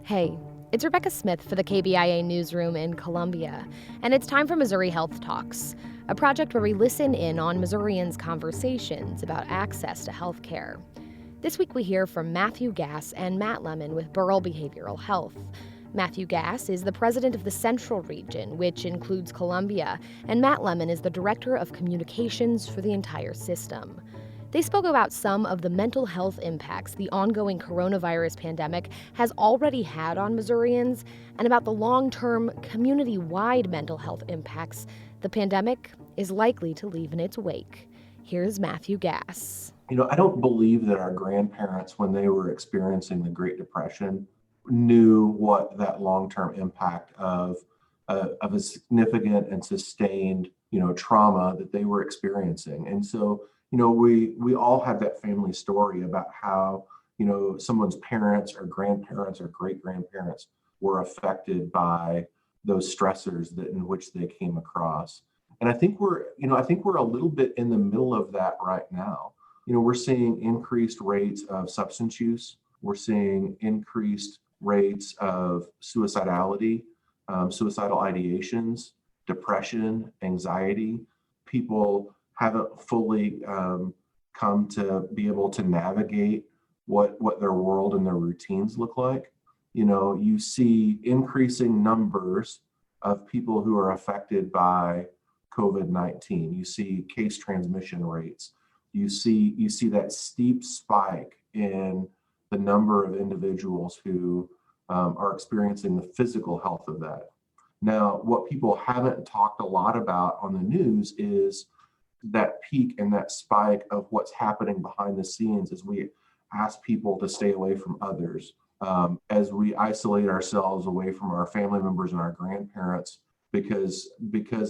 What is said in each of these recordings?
Hey, it's Rebecca Smith for the KBIA Newsroom in Columbia, and it's time for Missouri Health Talks, a project where we listen in on Missourians' conversations about access to health care. This week we hear from Mathew Gass and Matt Lemon with Burrell Behavioral Health. Mathew Gass is the president of the Central Region, which includes Columbia, and Matt Lemon is the director of communications for the entire system. They spoke about some of the mental health impacts the ongoing coronavirus pandemic has already had on Missourians and about the long-term, community-wide mental health impacts the pandemic is likely to leave in its wake. Here's Mathew Gass. I don't believe that our grandparents, when they were experiencing the Great Depression, knew what that long-term impact of a significant and sustained, trauma that they were experiencing. And so, we all have that family story about how, someone's parents or grandparents or great-grandparents were affected by those stressors in which they came across. And I think we're a little bit in the middle of that right now. We're seeing increased rates of substance use. We're seeing increased rates of suicidality, suicidal ideations, depression, anxiety. People haven't fully come to be able to navigate what their world and their routines look like. You see increasing numbers of people who are affected by COVID-19. You see case transmission rates. You see that steep spike in the number of individuals who are experiencing the physical health of that. Now, what people haven't talked a lot about on the news is that peak and that spike of what's happening behind the scenes as we ask people to stay away from others, as we isolate ourselves away from our family members and our grandparents because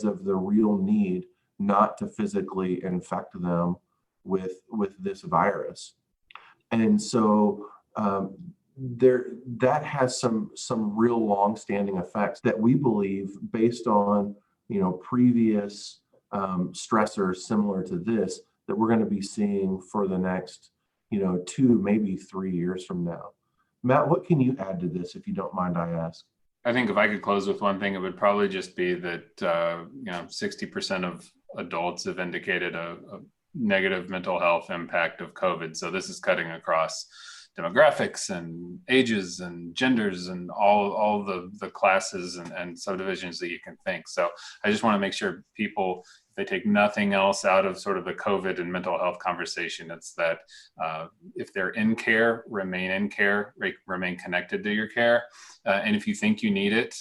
of the real need not to physically infect them with this virus. And so that has some real long-standing effects that we believe, based on previous stressors similar to this, that we're going to be seeing for the next 2, maybe 3 years from now. Matt, what can you add to this, if you don't mind I ask? I think if I could close with one thing, it would probably just be that 60% of adults have indicated a negative mental health impact of COVID. So this is cutting across demographics and ages and genders and all the classes and subdivisions that you can think. So I just want to make sure people, if they take nothing else out of sort of the COVID and mental health conversation, it's that if they're in care, remain in care, remain connected to your care. And if you think you need it,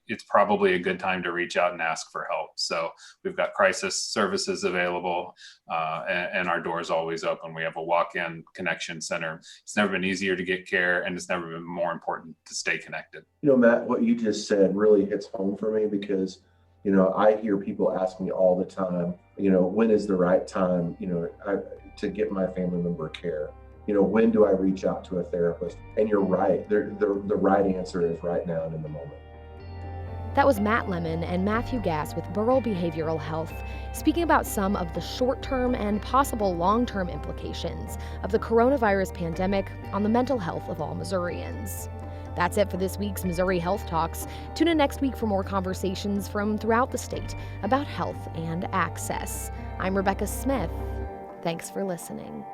it's probably a good time to reach out and ask for help. So we've got crisis services available, and our door is always open. We have a walk-in connection center. It's never been easier to get care, and it's never been more important to stay connected. Matt, what you just said really hits home for me because, I hear people ask me all the time, when is the right time, to get my family member care? When do I reach out to a therapist? And you're right. The right answer is right now and in the moment. That was Matt Lemon and Mathew Gass with Burrell Behavioral Health, speaking about some of the short-term and possible long-term implications of the coronavirus pandemic on the mental health of all Missourians. That's it for this week's Missouri Health Talks. Tune in next week for more conversations from throughout the state about health and access. I'm Rebecca Smith. Thanks for listening.